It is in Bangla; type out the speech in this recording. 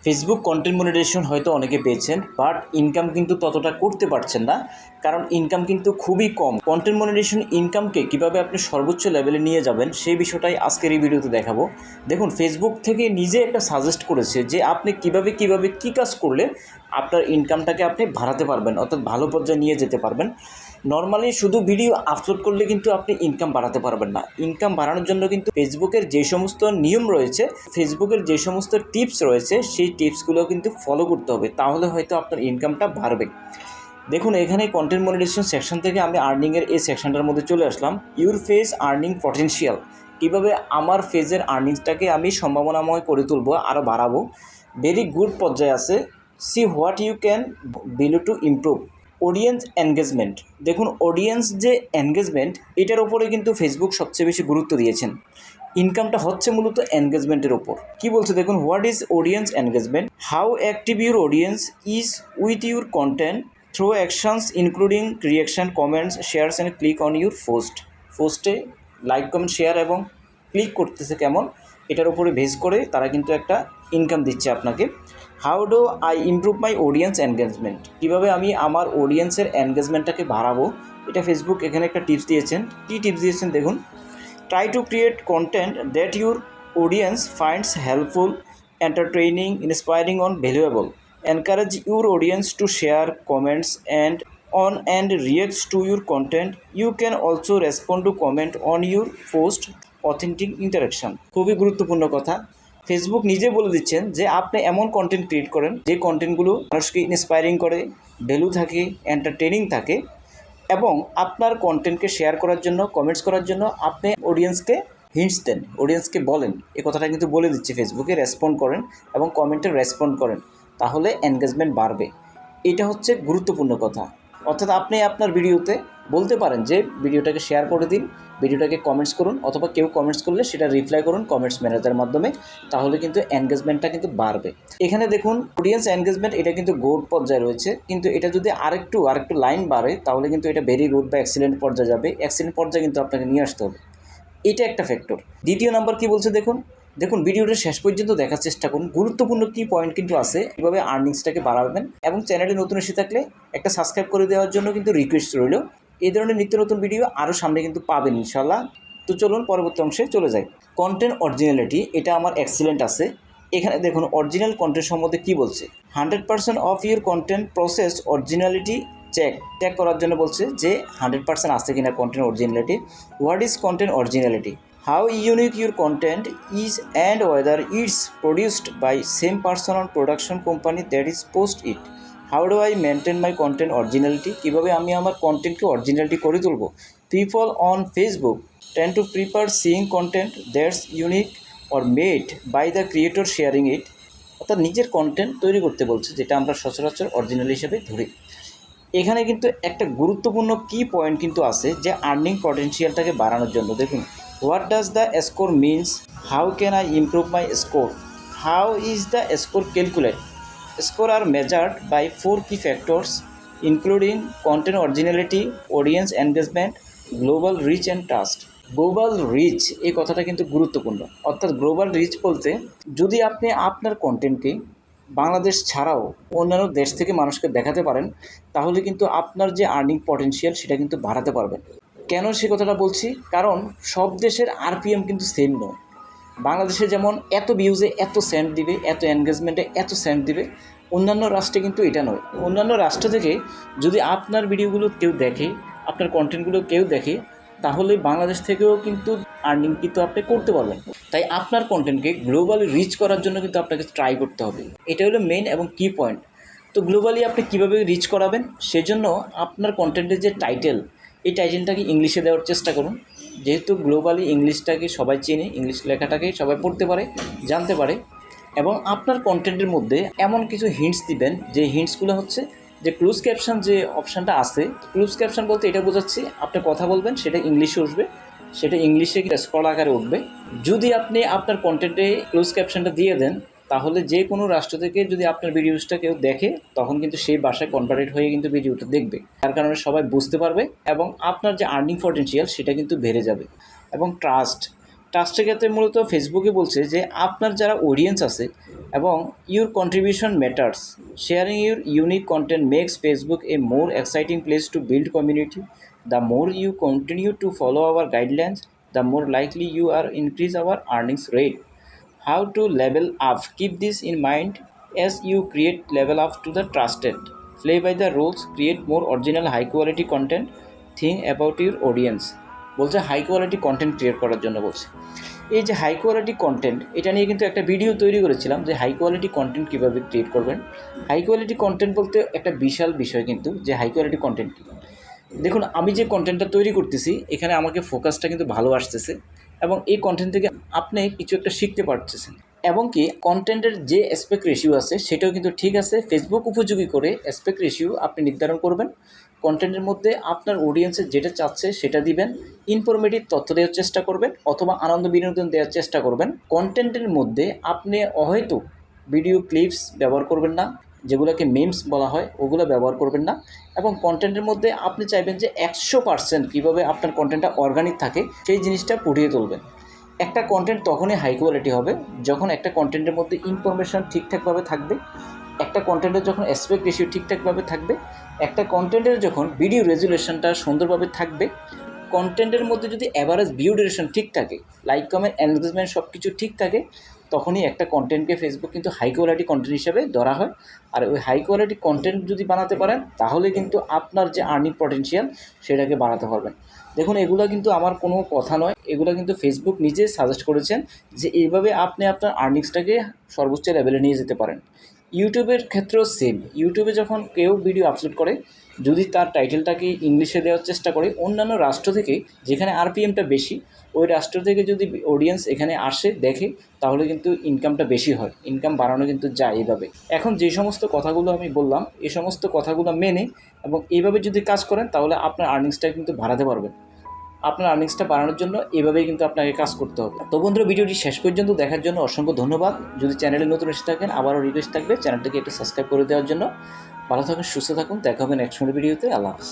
ফেসবুক কন্টেন্ট মনিটাইজেশন হয়তো অনেকে পেয়েছেন, বাট ইনকাম কিন্তু ততটা করতে পারছেন না, কারণ ইনকাম কিন্তু খুবই কম। কন্টেন্ট মনিটাইজেশন ইনকামকে কীভাবে আপনি সর্বোচ্চ লেভেলে নিয়ে যাবেন সেই বিষয়টাই আজকের এই ভিডিওতে দেখাবো। দেখুন, ফেসবুক থেকে নিজে একটা সাজেস্ট করেছে যে আপনি কীভাবে কী কাজ করলে আপনার ইনকামটাকে আপনি বাড়াতে পারবেন, অর্থাৎ ভালো পর্যায়ে নিয়ে যেতে পারবেন। নর্মালি শুধু ভিডিও আপলোড করলে কিন্তু আপনি ইনকাম বাড়াতে পারবেন না। ইনকাম বাড়ানোর জন্য কিন্তু ফেসবুকের যে সমস্ত নিয়ম রয়েছে, ফেসবুকের যে সমস্ত টিপস রয়েছে, সেই টিপসগুলো কিন্তু ফলো করতে হবে, তাহলে হয়তো আপনার ইনকামটা বাড়বে। দেখুন, এখানে কন্টেন্ট মনিটাইজেশন সেকশন থেকে আমি আর্নিংয়ের এই সেকশনটার মধ্যে চলে আসলাম। ইউর ফেজ আর্নিং পটেনশিয়াল, কীভাবে আমার ফেজের আর্নিংসটাকে আমি সম্ভাবনাময় করে তুলবো, আরও বাড়াবো। ভেরি গুড পর্যায়ে আছে। See what you can below to improve. Audience engagement, দেখুন অডিয়েন্স যে এনগেজমেন্ট, এটার ওপরে কিন্তু ফেসবুক সবচেয়ে বেশি গুরুত্ব দিয়েছেন। ইনকামটা হচ্ছে মূলত এনগেজমেন্টের ওপর। কি বলছে দেখুন, what is audience engagement, how active your audience is with your content through actions including reaction, comments, shares and click on your পোস্টে লাইক, কমেন্ট, শেয়ার এবং ক্লিক করতেছে কেমন, এটার উপরে বেস করে তারা কিন্তু একটা ইনকাম দিচ্ছে আপনাকে। How do I improve my audience engagement, কীভাবে আমি আমার অডিয়েন্সের এনগেজমেন্টটাকে বাড়াবো, এটা ফেসবুক এখানে একটা টিপস দিয়েছেন। কী টিপস দিয়েছেন দেখুন, try to create content that your audience finds helpful, entertaining, inspiring on valuable. Encourage your audience to share, comments and on and reacts to your content. You can also respond to comment on your post. Authentic interaction, খুবই গুরুত্বপূর্ণ কথা। ফেসবুক নিজে বলে দিচ্ছেন যে আপনি এমন কন্টেন্ট ক্রিয়েট করেন যে কন্টেন্টগুলো মানুষকে ইন্সপায়ারিং করে, ভ্যালু থাকে, এন্টারটেনিং থাকে, এবং আপনার কন্টেন্টকে শেয়ার করার জন্য, কমেন্টস করার জন্য আপনি অডিয়েন্সকে হিন্টস দেন, অডিয়েন্সকে বলেন। এই কথাটা কিন্তু বলে দিচ্ছে ফেসবুকে। রেসপন্ড করেন এবং কমেন্টে রেসপন্ড করেন, তাহলে এনগেজমেন্ট বাড়বে। এটা হচ্ছে গুরুত্বপূর্ণ কথা। অর্থাৎ আপনি আপনার ভিডিওতে বলতে পারেন যে ভিডিওটাকে শেয়ার করে দিন, ভিডিওটাকে কমেন্টস করুন, অথবা কেউ কমেন্টস করলে সেটা রিপ্লাই করুন কমেন্টস ম্যানেজারের মাধ্যমে, তাহলে কিন্তু এনগেজমেন্টটা কিন্তু বাড়বে। এখানে দেখুন অডিয়েন্স এনগেজমেন্ট, এটা কিন্তু গুড পর্যায়ে রয়েছে, কিন্তু এটা যদি আরেকটু লাইন বাড়ে তাহলে কিন্তু এটা ভেরি গুড বা এক্সিলেন্ট পর্যায়ে যাবে। এক্সিলেন্ট পর্যায়ে কিন্তু আপনাকে নিয়ে আসতে হবে, এটা একটা ফ্যাক্টর। দ্বিতীয় নাম্বার কি বলছে দেখুন ভিডিওটা শেষ পর্যন্ত দেখার চেষ্টা করুন, গুরুত্বপূর্ণ কী পয়েন্ট কিন্তু আছে, কীভাবে আর্নিংসটাকে বাড়াবেন। এবং চ্যানেলে নতুন এসে থাকলে একটা সাবস্ক্রাইব করে দেওয়ার জন্য কিন্তু রিকোয়েস্ট রইল। এই ধরনের নিত্য নতুন ভিডিও আরও সামনে কিন্তু পাবেন ইনশাল্লাহ। তো চলুন পরবর্তী অংশে চলে যাই। কন্টেন্ট অরিজিনালিটি, এটা আমার এক্সিলেন্ট আছে। এখানে দেখুন অরিজিনাল কন্টেন্ট সম্বন্ধে কী বলছে। 100% of your content process originality check করার জন্য বলছে যে 100% আছে কিনা content originality. What is content originality, how unique your content is and whether it's produced by same person or production company that is post it. How do I maintain my content originality, কীভাবে আমি আমার কন্টেন্টকে অরিজিনালিটি করে তুলব। People on Facebook tend to prefer seeing content that's unique or made by the creator sharing it. অর্থাৎ নিজের কন্টেন্ট তৈরি করতে বলছে, যেটা আমরা সচরাচর অরিজিনাল হিসেবে ধরি। এখানে কিন্তু একটা গুরুত্বপূর্ণ কি পয়েন্ট কিন্তু আছে যে আর্নিং পটেনশিয়ালটাকে বাড়ানোর জন্য। দেখুন, what does the score means, how can I improve my score, how is the score calculated. Score are measured by 4 key factors including content originality, audience engagement, global reach and trust. Global reach, এই কথাটা কিন্তু গুরুত্বপূর্ণ। অর্থাৎ গ্লোবাল রিচ বলতে, যদি আপনি আপনার কন্টেন্টকে বাংলাদেশ ছাড়াও অন্যান্য দেশ থেকে মানুষকে দেখাতে পারেন, তাহলে কিন্তু আপনার যে আর্নিং পটেনশিয়াল সেটা কিন্তু বাড়াতে পারবেন। কেন সে কথাটা বলছি, কারণ সব দেশের আরপিএম কিন্তু সেম নয়। বাংলাদেশে যেমন এত ভিউজে এত সেন্ট দিবে, এত এনগেজমেন্টে এত সেন্ট দিবে, অন্যান্য রাষ্ট্রে কিন্তু এটা নয়। অন্যান্য রাষ্ট্র থেকে যদি আপনার ভিডিওগুলো কেউ দেখে, আপনার কন্টেন্টগুলো কেউ দেখে, তাহলে বাংলাদেশ থেকেও কিন্তু আর্নিং কিন্তু আপনি করতে পারবেন। তাই আপনার কন্টেন্টকে গ্লোবালি রিচ করার জন্য কিন্তু আপনাকে ট্রাই করতে হবে। এটা হলো মেইন এবং কি পয়েন্ট। তো গ্লোবালি আপনি কীভাবে রিচ করাবেন, সেজন্য আপনার কন্টেন্টের যে টাইটেল, এই টাইটেলটাকে ইংলিশে দেওয়ার চেষ্টা করুন। যেহেতু গ্লোবালি ইংলিশটাকে সবাই চেনে, ইংলিশ লেখাটাকে সবাই পড়তে পারে, জানতে পারে। এবং আপনার কন্টেন্টের মধ্যে এমন কিছু হিন্টস দিবেন, যে হিন্টসগুলো হচ্ছে যে ক্লোজ ক্যাপশন যে অপশানটা আছে, ক্লোজ ক্যাপশন বলতে এটা বোঝাচ্ছি আপনি কথা বলবেন, সেটা ইংলিশে উঠবে, সেটা ইংলিশে স্ক্রল আকারে উঠবে। যদি আপনি আপনার কন্টেন্টে ক্লোজ ক্যাপশনটা দিয়ে দেন, তাহলে যে কোনো রাষ্ট্র থেকে যদি আপনার ভিডিওসটা কেউ দেখে, তখন কিন্তু সেই ভাষায় কনভার্টেড হয়ে কিন্তু ভিডিওটা দেখবে। তার কারণে সবাই বুঝতে পারবে এবং আপনার যে আর্নিং পটেনশিয়াল সেটা কিন্তু বেড়ে যাবে। এবং ট্রাস্টের ক্ষেত্রে মূলত ফেসবুকে বলছে যে আপনার যারা অডিয়েন্স আছে এবং your contribution matters, sharing your unique content makes Facebook a more exciting place to build community. The more you continue to follow our guidelines, the more likely you are increase our earnings rate. How to level up? Keep this in mind as you create level up to the trusted. Play by the rules, create more original high quality content, think about your audience. বলছে হাই কোয়ালিটি কন্টেন্ট ক্রিয়েট করার জন্য বলছে। এই যে হাই কোয়ালিটি কন্টেন্ট, এটা নিয়ে কিন্তু একটা ভিডিও তৈরি করেছিলাম যে হাই কোয়ালিটি কন্টেন্ট কীভাবে ক্রিয়েট করবেন। হাই কোয়ালিটি কন্টেন্ট বলতে একটা বিশাল বিষয় কিন্তু, যে হাই কোয়ালিটি কন্টেন্ট কী। দেখুন, আমি যে কন্টেন্টটা তৈরি করতেছি এখানে আমাকে ফোকাসটা কিন্তু ভালো আসতেছে এবং এই কন্টেন্ট থেকে আপনি কিছু একটা শিখতে পারতেছেন এবং কি কন্টেন্টের যে অ্যাসপেক্ট রেশিও আছে সেটাও কিন্তু ঠিক আছে। ফেসবুক উপযোগী করে অ্যাসপেক্ট রেশিও আপনি নির্ধারণ করবেন। কন্টেন্টের মধ্যে আপনার অডিয়েন্সের যেটা চাচ্ছে সেটা দিবেন, ইনফরমেটিভ তথ্য দেওয়ার চেষ্টা করবেন অথবা আনন্দ বিনোদন দেওয়ার চেষ্টা করবেন। কন্টেন্টের মধ্যে আপনি হয়তো ভিডিও ক্লিপস ব্যবহার করবেন না, যেগুলোকে মিমস বলা হয় ওগুলো ব্যবহার করবেন না। এবং কন্টেন্টের মধ্যে আপনি চাইবেন যে 100% কীভাবে আপনার কন্টেন্টটা অর্গানিক থাকে সেই জিনিসটা ফুটিয়ে তুলবেন। একটা কন্টেন্ট তখনই হাই কোয়ালিটি হবে যখন একটা কন্টেন্টের মধ্যে ইনফরমেশান ঠিকঠাকভাবে থাকবে, একটা কন্টেন্টের যখন অ্যাসপেক্ট রেশিও ঠিকঠাকভাবে থাকবে, একটা কন্টেন্টের যখন ভিডিও রেজুলেশনটা সুন্দরভাবে থাকবে, কন্টেন্টের মধ্যে যদি অ্যাভারেজ ভিউ ডিউরেশন ঠিক থাকে, লাইক কমেন্ট এনগেজমেন্ট সব কিছু ঠিক থাকে, তখনই একটা কন্টেন্টকে ফেসবুক কিন্তু হাই কোয়ালিটি কন্টেন্ট হিসেবে ধরা হয়। আর ওই হাই কোয়ালিটি কন্টেন্ট যদি বানাতে পারেন তাহলে কিন্তু আপনার যে আর্নিং পটেনশিয়াল সেটাকে বাড়াতে পারবেন। দেখুন, এগুলো কিন্তু আমার কোনো কথা নয়, এগুলো কিন্তু ফেসবুক নিজে সাজেস্ট করেছেন যে এইভাবে আপনি আপনার আর্নিংসটাকে সর্বোচ্চ লেভেলে নিয়ে যেতে পারেন। ইউটিউবের ক্ষেত্রেও সেম। ইউটিউবে যখন কেউ ভিডিও আপলোড করে, যদি তার টাইটেলটাকে ইংলিশে দেওয়ার চেষ্টা করে, অন্যান্য রাষ্ট্র থেকে যেখানে আরপিএমটা বেশি ওই রাষ্ট্র থেকে যদি অডিয়েন্স এখানে আসে দেখে তাহলে কিন্তু ইনকামটা বেশি হয়, ইনকাম বাড়ানো কিন্তু যায় এইভাবে। এখন যে সমস্ত কথাগুলো আমি বললাম এই সমস্ত কথাগুলো মেনে এবং এইভাবে যদি কাজ করেন তাহলে আপনার আর্নিংসটা কিন্তু বাড়াতে পারবেন। আপনার আর্নিংসটা বাড়ানোর জন্য এভাবেই কিন্তু আপনাকে কাজ করতে হবে। তো বন্ধুরা, ভিডিওটি শেষ পর্যন্ত দেখার জন্য অসংখ্য ধন্যবাদ। যদি চ্যানেলে নতুন এসে থাকেন আবারও রিকোয়েস্ট থাকবে চ্যানেলটাকে একটু সাবস্ক্রাইব করে দেওয়ার জন্য। ভালো থাকুন, সুস্থ থাকুন, দেখা হবে নেক্সট ভিডিওতে। আল্লাহ হাফেজ।